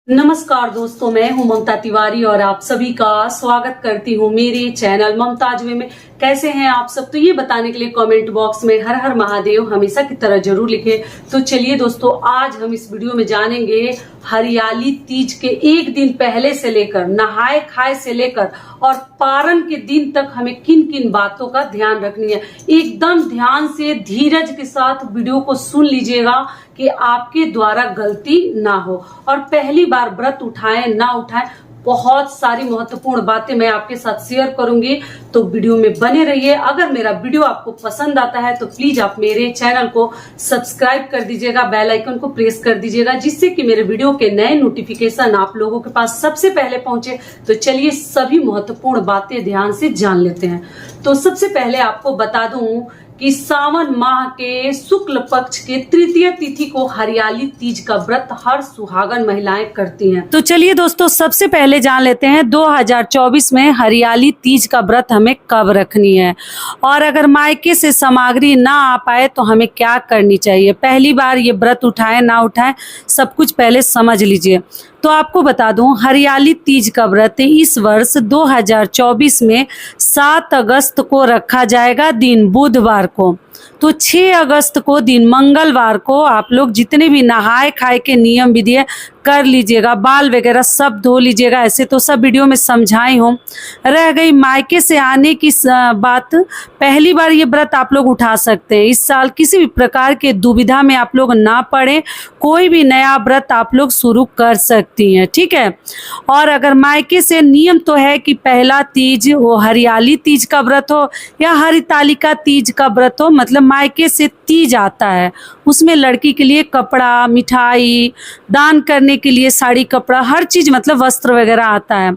नमस्कार दोस्तों, मैं हूं ममता तिवारी और आप सभी का स्वागत करती हूं मेरे चैनल ममताज वे में। कैसे हैं आप सब? तो ये बताने के लिए कमेंट बॉक्स में हर हर महादेव हमेशा की तरह जरूर लिखें। तो चलिए दोस्तों, आज हम इस वीडियो में जानेंगे हरियाली तीज के एक दिन पहले से लेकर नहाए खाए से लेकर और पारण के दिन तक हमें किन किन बातों का ध्यान रखनी है। एकदम ध्यान से धीरज के साथ वीडियो को सुन लीजिएगा कि आपके द्वारा गलती ना हो। और पहली बार व्रत उठाएं ना उठाएं, बहुत सारी महत्वपूर्ण बातें मैं आपके साथ शेयर करूंगी, तो वीडियो में बने रहिए। अगर मेरा वीडियो आपको पसंद आता है तो प्लीज आप मेरे चैनल को सब्सक्राइब कर दीजिएगा, बेल आइकन को प्रेस कर दीजिएगा, जिससे कि मेरे वीडियो के नए नोटिफिकेशन आप लोगों के पास सबसे पहले पहुंचे। तो चलिए सभी महत्वपूर्ण बातें ध्यान से जान लेते हैं। तो सबसे पहले आपको बता दूं कि सावन माह के शुक्ल पक्ष के तृतीय तिथि को हरियाली तीज का व्रत हर सुहागन महिलाएं करती हैं। तो चलिए दोस्तों, सबसे पहले जान लेते हैं 2024 में हरियाली तीज का व्रत हमें कब रखनी है और अगर मायके से सामग्री ना आ पाए तो हमें क्या करनी चाहिए। पहली बार ये व्रत उठाए ना उठाए, सब कुछ पहले समझ लीजिए। तो आपको बता दूं, हरियाली तीज का व्रत इस वर्ष 2024 में 7 अगस्त को रखा जाएगा, दिन बुधवार को। तो 6 अगस्त को दिन मंगलवार को आप लोग जितने भी नहाए खाए के नियम विधि कर लीजिएगा, बाल वगैरह सब धो लीजिएगा। ऐसे तो सब वीडियो में समझाई हूँ। रह गई मायके से आने की बात, पहली बार ये व्रत आप लोग उठा सकते हैं। इस साल किसी भी प्रकार के दुविधा में आप लोग ना पड़े, कोई भी नया व्रत आप लोग शुरू कर सकती हैं, ठीक है। और अगर मायके से नियम तो है कि पहला तीज वो हरियाली तीज का व्रत हो या हरितालिका तीज का व्रत हो, मतलब मायके से तीज आता है, उसमें लड़की के लिए कपड़ा, मिठाई, दान करने के लिए साड़ी, कपड़ा, हर चीज मतलब वस्त्र वगैरह आता है।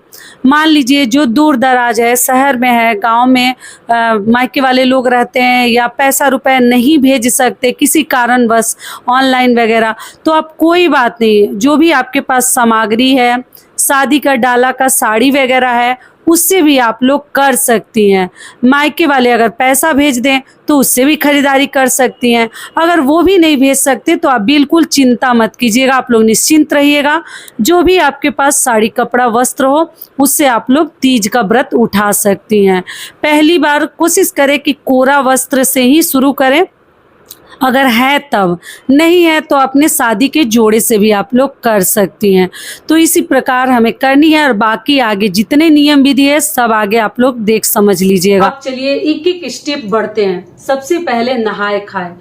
मान लीजिए जो दूर दराज है, शहर में है, गांव में मायके वाले लोग रहते हैं या पैसा रुपए नहीं भेज सकते किसी कारणवश ऑनलाइन वगैरह, तो आप कोई बात नहीं, जो भी आपके पास सामग्री है, शादी का डाला का साड़ी वगैरह है, उससे भी आप लोग कर सकती हैं। मायके वाले अगर पैसा भेज दें तो उससे भी खरीदारी कर सकती हैं। अगर वो भी नहीं भेज सकते तो आप बिल्कुल चिंता मत कीजिएगा, आप लोग निश्चिंत रहिएगा। जो भी आपके पास साड़ी, कपड़ा, वस्त्र हो, उससे आप लोग तीज का व्रत उठा सकती हैं। पहली बार कोशिश करें कि कोरा वस्त्र से ही शुरू करें, अगर है तब, नहीं है तो अपने शादी के जोड़े से भी आप लोग कर सकती हैं। तो इसी प्रकार हमें करनी है और बाकी आगे जितने नियम विधि है सब आगे आप लोग देख समझ लीजिएगा। अब चलिए एक एक स्टेप बढ़ते हैं। सबसे पहले नहाए खाए।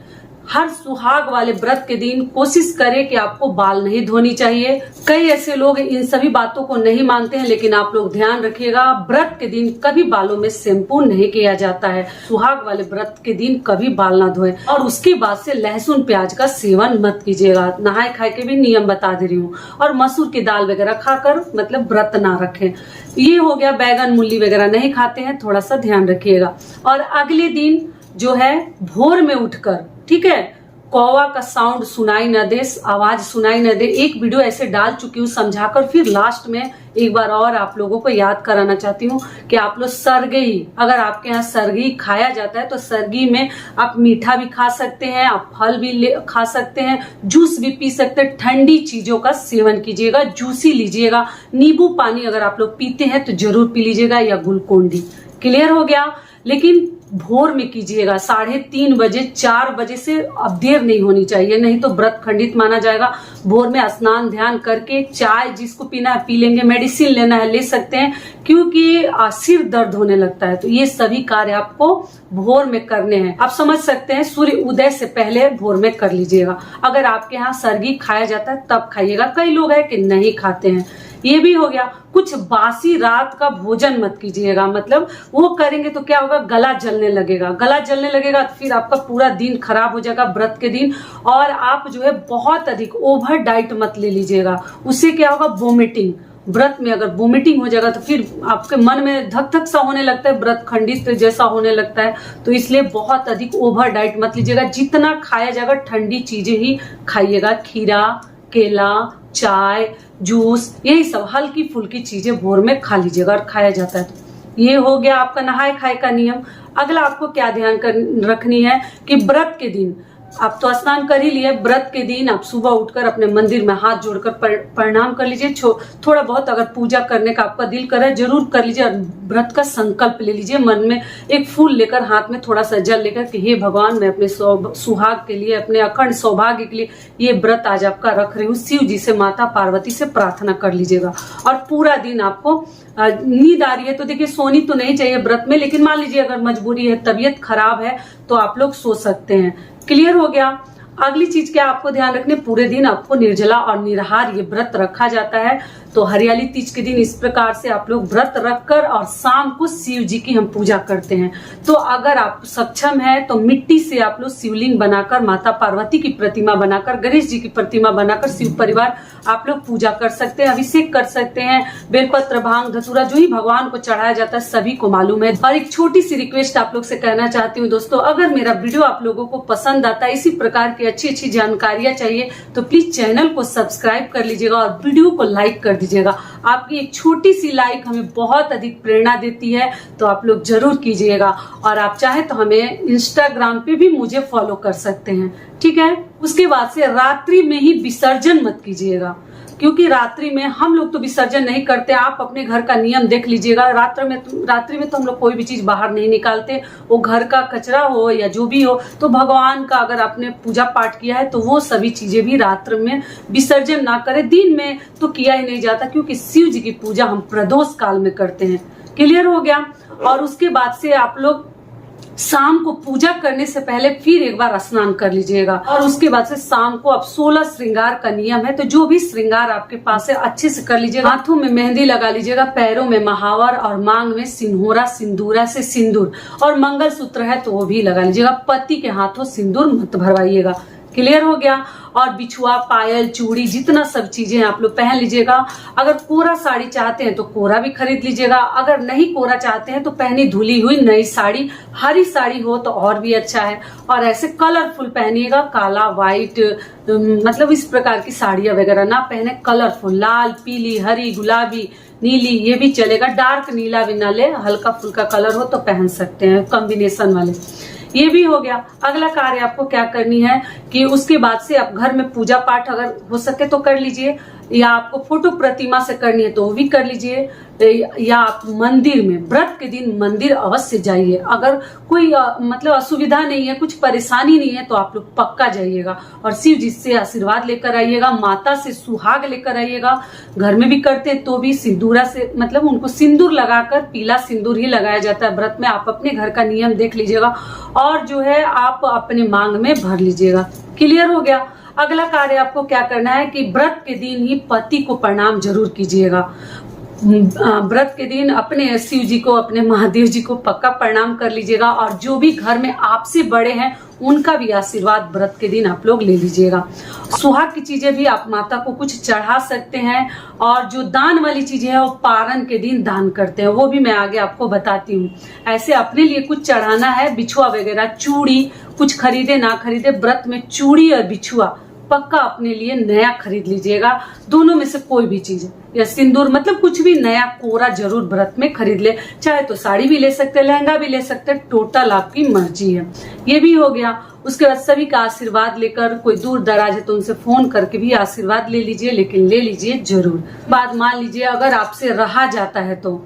हर सुहाग वाले व्रत के दिन कोशिश करें कि आपको बाल नहीं धोनी चाहिए। कई ऐसे लोग इन सभी बातों को नहीं मानते हैं, लेकिन आप लोग ध्यान रखिएगा, व्रत के दिन कभी बालों में शैम्पू नहीं किया जाता है। सुहाग वाले व्रत के दिन कभी बाल ना धोएं और उसके बाद से लहसुन प्याज का सेवन मत कीजिएगा। नहाए खाए के भी नियम बता दे रही हूँ। और मसूर की दाल वगैरह खाकर मतलब व्रत ना रखें। ये हो गया। बैगन मूली वगैरह नहीं खाते हैं, थोड़ा सा ध्यान रखिएगा। और अगले दिन जो है भोर में उठकर, ठीक है, कौवा का साउंड सुनाई न दे, आवाज सुनाई न दे। एक वीडियो ऐसे डाल चुकी हूँ समझाकर, फिर लास्ट में एक बार और आप लोगों को याद कराना चाहती हूँ कि आप लोग सरगई, अगर आपके यहाँ सरगई खाया जाता है तो सरगी में आप मीठा भी खा सकते हैं, आप फल भी खा सकते हैं, जूस भी पी सकते हैं। ठंडी चीजों का सेवन कीजिएगा, जूसी लीजिएगा। नींबू पानी अगर आप लोग पीते हैं तो जरूर पी लीजिएगा, या ग्लूकोन डी। क्लियर हो गया। लेकिन भोर में कीजिएगा, 3:30 बजे, 4 बजे से अब देर नहीं होनी चाहिए, नहीं तो व्रत खंडित माना जाएगा। भोर में स्नान ध्यान करके चाय जिसको पीना है पी लेंगे, मेडिसिन लेना है ले सकते हैं, क्योंकि सिर दर्द होने लगता है। तो ये सभी कार्य आपको भोर में करने हैं। आप समझ सकते हैं, सूर्य उदय से पहले भोर में कर लीजिएगा। अगर आपके यहाँ सरगी खाया जाता है तब खाइएगा, कई लोग हैं कि नहीं खाते हैं। ये भी हो गया। कुछ बासी रात का भोजन मत कीजिएगा, मतलब वो करेंगे तो क्या होगा, गला जलने लगेगा। गला जलने लगेगा तो फिर आपका पूरा दिन खराब हो जाएगा व्रत के दिन। और आप जो है बहुत अधिक ओवर डाइट मत ले लीजिएगा, उससे क्या होगा, वोमिटिंग। व्रत में अगर वोमिटिंग हो जाएगा तो फिर आपके मन में धक धक सा होने लगता है, व्रत खंडित जैसा होने लगता है। तो इसलिए बहुत अधिक ओवर डाइट मत लीजिएगा। जितना खाया जाएगा ठंडी चीजें ही खाइएगा, खीरा, केला, चाय, जूस, यही सब हल्की फुल्की चीजें भोर में खा लीजिएगा और खाया जाता है। तो ये हो गया आपका नहाए खाए का नियम। अगला आपको क्या ध्यान रखनी है कि व्रत के दिन आप तो स्नान कर ही लिए। व्रत के दिन आप सुबह उठकर अपने मंदिर में हाथ जोड़कर प्रणाम कर लीजिए। थोड़ा बहुत अगर पूजा करने का आपका दिल करे जरूर कर लीजिए, और व्रत का संकल्प ले लीजिए मन में। एक फूल लेकर हाथ में थोड़ा सा जल लेकर कि हे भगवान, मैं अपने सुहाग के लिए, अपने अखंड सौभाग्य के लिए ये व्रत आज आपका रख रही हूँ। शिव जी से, माता पार्वती से प्रार्थना कर लीजिएगा। और पूरा दिन आपको नींद आ रही है तो देखिए सोनी तो नहीं चाहिए व्रत में, लेकिन मान लीजिए अगर मजबूरी है, तबीयत खराब है, तो आप लोग सो सकते हैं। क्लियर हो गया। अगली चीज क्या आपको ध्यान रखने, पूरे दिन आपको निर्जला और निराहार ये व्रत रखा जाता है। तो हरियाली तीज के दिन इस प्रकार से आप लोग व्रत रखकर और शाम को शिव जी की हम पूजा करते हैं। तो अगर आप सक्षम है तो मिट्टी से आप लोग शिवलिंग बनाकर, माता पार्वती की प्रतिमा बनाकर, गणेश जी की प्रतिमा बनाकर शिव परिवार आप लोग पूजा कर सकते हैं, अभिषेक कर सकते हैं। बेलपत्र, भांग, धतूरा जो ही भगवान को चढ़ाया जाता है सभी को मालूम है। और एक छोटी सी रिक्वेस्ट आप लोग से कहना चाहती हूँ दोस्तों, अगर मेरा वीडियो आप लोगों को पसंद आता है, इसी प्रकार की अच्छी अच्छी जानकारियां चाहिए, तो प्लीज चैनल को सब्सक्राइब कर लीजिएगा और वीडियो को लाइक कर दीजिएगा। आपकी एक छोटी सी लाइक हमें बहुत अधिक प्रेरणा देती है, तो आप लोग जरूर कीजिएगा। और आप चाहे तो हमें इंस्टाग्राम पे भी मुझे फॉलो कर सकते हैं, ठीक है। उसके बाद से रात्रि में ही विसर्जन मत कीजिएगा, क्योंकि रात्रि में हम लोग तो विसर्जन नहीं करते। आप अपने घर का नियम देख लीजिएगा। रात्रि में तो हम लोग कोई भी चीज बाहर नहीं निकालते, वो घर का कचरा हो या जो भी हो। तो भगवान का अगर आपने पूजा पाठ किया है तो वो सभी चीजें भी रात्रि में विसर्जन ना करें। दिन में तो किया ही नहीं जाता, क्योंकि शिव जी की पूजा हम प्रदोष काल में करते हैं। क्लियर हो गया। और उसके बाद से आप लोग शाम को पूजा करने से पहले फिर एक बार स्नान कर लीजिएगा। और उसके बाद से शाम को अब 16 श्रृंगार का नियम है, तो जो भी श्रृंगार आपके पास है अच्छे से कर लीजिएगा। हाथों में मेहंदी लगा लीजिएगा, पैरों में महावर और मांग में सिंदूरा, सिंदूरा से सिंदूर, और मंगलसूत्र है तो वो भी लगा लीजिएगा। पति के हाथों सिंदूर मत भरवाइएगा। क्लियर हो गया। और बिछुआ, पायल, चूड़ी, जितना सब चीजें आप लोग पहन लीजिएगा। अगर कोरा साड़ी चाहते हैं तो कोरा भी खरीद लीजिएगा। अगर नहीं कोरा चाहते हैं तो पहनी धुली हुई नई साड़ी, हरी साड़ी हो तो और भी अच्छा है। और ऐसे कलरफुल पहनिएगा, काला, व्हाइट, मतलब इस प्रकार की साड़ियां वगैरह ना पहने, कलरफुल, लाल, पीली, हरी, गुलाबी, नीली, ये भी चलेगा। डार्क नीला भी ना ले, हल्का फुल्का कलर हो तो पहन सकते हैं, कॉम्बिनेशन वाले। ये भी हो गया। अगला कार्य आपको क्या करनी है कि उसके बाद से आप घर में पूजा पाठ अगर हो सके तो कर लीजिए, या आपको फोटो प्रतिमा से करनी है तो वो भी कर लीजिए, या आप मंदिर में व्रत के दिन मंदिर अवश्य जाइए। अगर कोई मतलब असुविधा नहीं है, कुछ परेशानी नहीं है, तो आप लोग पक्का जाइएगा और शिव जी से आशीर्वाद लेकर आइएगा, माता से सुहाग लेकर आइएगा। घर में भी करते तो भी सिंदूरा से, मतलब उनको सिंदूर लगाकर, पीला सिंदूर ही लगाया जाता है व्रत में। आप अपने घर का नियम देख लीजिएगा और जो है आप अपने मांग में भर लीजिएगा। क्लियर हो गया। अगला कार्य आपको क्या करना है कि व्रत के दिन ही पति को प्रणाम जरूर कीजिएगा। व्रत के दिन अपने शिव जी को, अपने महादेव जी को पक्का प्रणाम कर लीजिएगा। और जो भी घर में आपसे बड़े हैं उनका भी आशीर्वाद व्रत के दिन आप लोग ले लीजिएगा। सुहाग की चीजें भी आप माता को कुछ चढ़ा सकते हैं। और जो दान वाली चीजें है वो पारण के दिन दान करते हैं, वो भी मैं आगे आपको बताती हूँ। ऐसे अपने लिए कुछ चढ़ाना है, बिछुआ वगैरह, चूड़ी, कुछ खरीदे ना खरीदे, व्रत में चूड़ी और बिछुआ पक्का अपने लिए नया खरीद लीजिएगा। दोनों में से कोई भी चीज, या सिंदूर, मतलब कुछ भी नया कोरा जरूर व्रत में खरीद ले। चाहे तो साड़ी भी ले सकते, लहंगा भी ले सकते, टोटल आपकी मर्जी है। ये भी हो गया। उसके बाद सभी का आशीर्वाद लेकर, कोई दूर दराज है तो उनसे फोन करके भी आशीर्वाद ले लीजिए, लेकिन ले लीजिए जरूर। बात मान लीजिए अगर आपसे रहा जाता है तो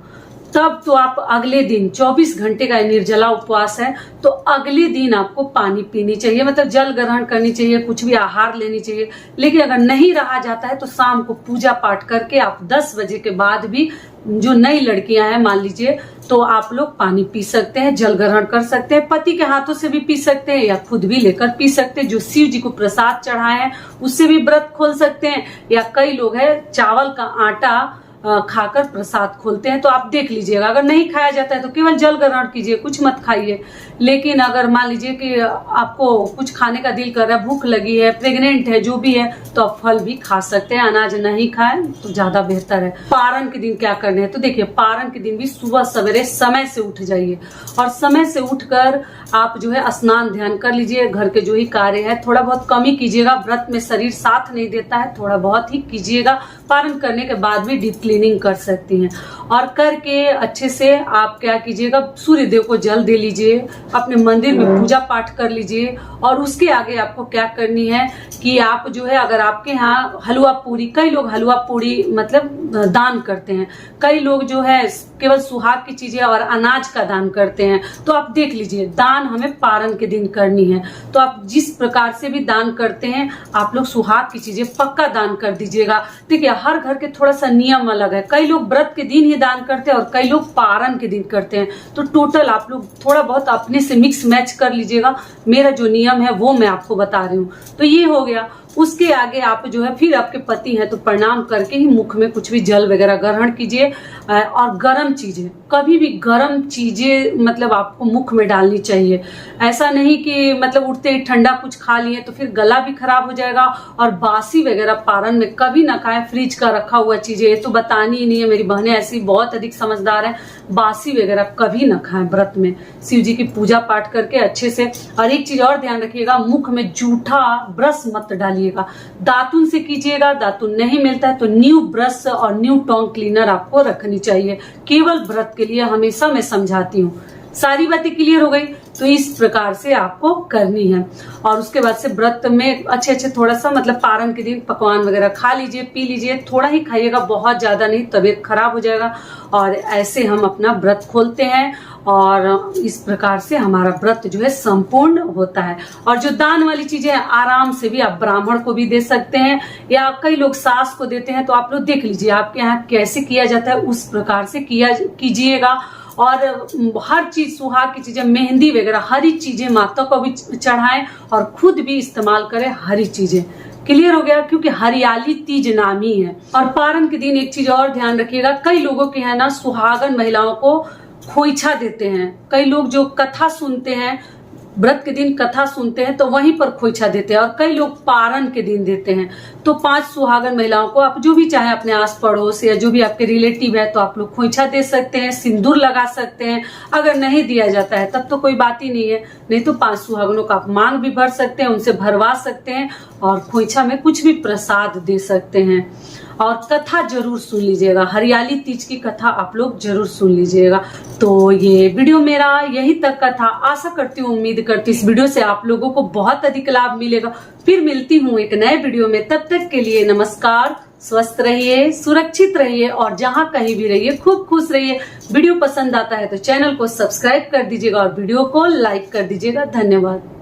तब तो आप अगले दिन 24 घंटे का निर्जला उपवास है, तो अगले दिन आपको पानी पीनी चाहिए, मतलब जल ग्रहण करनी चाहिए, कुछ भी आहार लेनी चाहिए। लेकिन अगर नहीं रहा जाता है तो शाम को पूजा पाठ करके आप 10 बजे के बाद भी, जो नई लड़कियां हैं मान लीजिए, तो आप लोग पानी पी सकते हैं, जल ग्रहण कर सकते हैं। पति के हाथों से भी पी सकते हैं या खुद भी लेकर पी सकते हैं। जो शिव जी को प्रसाद चढ़ाए हैं उससे भी व्रत खोल सकते हैं, या कई लोग हैं चावल का आटा खाकर प्रसाद खोलते हैं। तो आप देख लीजिएगा, अगर नहीं खाया जाता है तो केवल जल ग्रहण कीजिए, कुछ मत खाइए। लेकिन अगर मान लीजिए कि आपको कुछ खाने का दिल कर रहा है, भूख लगी है, प्रेग्नेंट है, जो भी है, तो आप फल भी खा सकते हैं। अनाज नहीं खाएं तो ज्यादा बेहतर है। पारण के दिन क्या करने हैं तो देखिए, पारण के दिन भी सुबह सवेरे समय से उठ जाइए और समय से उठकर आप जो है स्नान ध्यान कर लीजिए। घर के जो ही कार्य है थोड़ा बहुत कम ही कीजिएगा, व्रत में शरीर साथ नहीं देता है, थोड़ा बहुत ही कीजिएगा। पारण करने के बाद भी डीप क्लीनिंग कर सकती हैं। और करके अच्छे से आप क्या कीजिएगा, सूर्य देव को जल दे लीजिए, अपने मंदिर में पूजा पाठ कर लीजिए। और उसके आगे आपको क्या करनी है कि आप जो है, अगर आपके यहाँ हलवा पूरी, कई लोग हलवा पूरी मतलब दान करते हैं, कई लोग जो है केवल सुहाग की चीजें और अनाज का दान करते हैं। तो आप देख लीजिए, दान हमें पारण के दिन करनी है। तो आप जिस प्रकार से भी दान करते हैं, आप लोग सुहाग की चीजें पक्का दान कर दीजिएगा। देखिए, हर घर के थोड़ा सा नियम अलग है, कई लोग व्रत के दिन ही दान करते हैं और कई लोग पारण के दिन करते हैं। तो टोटल आप लोग थोड़ा बहुत अपने से मिक्स मैच कर लीजिएगा। मेरा जो नियम है वो मैं आपको बता रही हूँ। तो ये हो गया। उसके आगे आप जो है, फिर आपके पति हैं तो प्रणाम करके ही मुख में कुछ भी जल वगैरह ग्रहण कीजिए। और गर्म चीजें, कभी भी गर्म चीजें मतलब आपको मुख में डालनी चाहिए। ऐसा नहीं कि मतलब उठते ही ठंडा कुछ खा लिए तो फिर गला भी खराब हो जाएगा। और बासी वगैरह पारण में कभी ना खाएं, फ्रिज का रखा हुआ चीजें, ये तो बतानी ही नहीं है। मेरी बहनें ऐसी बहुत अधिक समझदार है, बासी वगैरह कभी ना खाएं व्रत में। शिव जी की पूजा पाठ करके अच्छे से। और एक चीज और ध्यान रखिएगा, मुख में जूठा ब्रश मत डालिएगा, दातुन से कीजिएगा। दातुन नहीं मिलता है तो न्यू ब्रश और न्यू टोंग क्लीनर आपको रखनी चाहिए, केवल व्रत के लिए। हमेशा मैं समझाती हूँ। सारी बातें क्लियर हो गई। तो इस प्रकार से आपको करनी है। और उसके बाद से व्रत में अच्छे थोड़ा सा मतलब पारण के दिन पकवान वगैरह खा लीजिए, पी लीजिए, थोड़ा ही खाइएगा, बहुत ज्यादा नहीं, तबीयत खराब हो जाएगा। और ऐसे हम अपना व्रत खोलते हैं और इस प्रकार से हमारा व्रत जो है संपूर्ण होता है। और जो दान वाली चीजें हैं, आराम से भी आप ब्राह्मण को भी दे सकते हैं या कई लोग सास को देते हैं। तो आप लोग देख लीजिए आपके यहाँ कैसे किया जाता है, उस प्रकार से कीजिएगा। और हर चीज, सुहाग की चीजें, मेहंदी वगैरह हरी चीजें माता को भी चढ़ाएं और खुद भी इस्तेमाल करें हरी चीजें। क्लियर हो गया? क्योंकि हरियाली तीज नामी है। और पारण के दिन एक चीज और ध्यान रखिएगा, कई लोगों के यहाँ ना सुहागन महिलाओं को खोइछा देते हैं। कई लोग जो कथा सुनते हैं, व्रत के दिन कथा सुनते हैं तो वहीं पर खोइछा देते हैं। और कई लोग पारण के दिन देते हैं। तो 5 सुहागन महिलाओं को आप जो भी चाहे, अपने आस पड़ोस या जो भी आपके रिलेटिव है, तो आप लोग खोइछा दे सकते हैं, सिंदूर लगा सकते हैं। अगर नहीं दिया जाता है तब तो कोई बात ही नहीं है, नहीं तो 5 सुहागनों का आप मांग भी भर सकते हैं, उनसे भरवा सकते हैं और खोइछा में कुछ भी प्रसाद दे सकते हैं। और कथा जरूर सुन लीजिएगा, हरियाली तीज की कथा आप लोग जरूर सुन लीजिएगा। तो ये वीडियो मेरा यही तक का था। आशा करती हूँ, उम्मीद करती हूँ इस वीडियो से आप लोगों को बहुत अधिक लाभ मिलेगा। फिर मिलती हूँ एक नए वीडियो में, तब तक के लिए नमस्कार। स्वस्थ रहिए, सुरक्षित रहिए और जहां कहीं भी रहिए खूब खुश रहिए। वीडियो पसंद आता है तो चैनल को सब्सक्राइब कर दीजिएगा और वीडियो को लाइक कर दीजिएगा। धन्यवाद।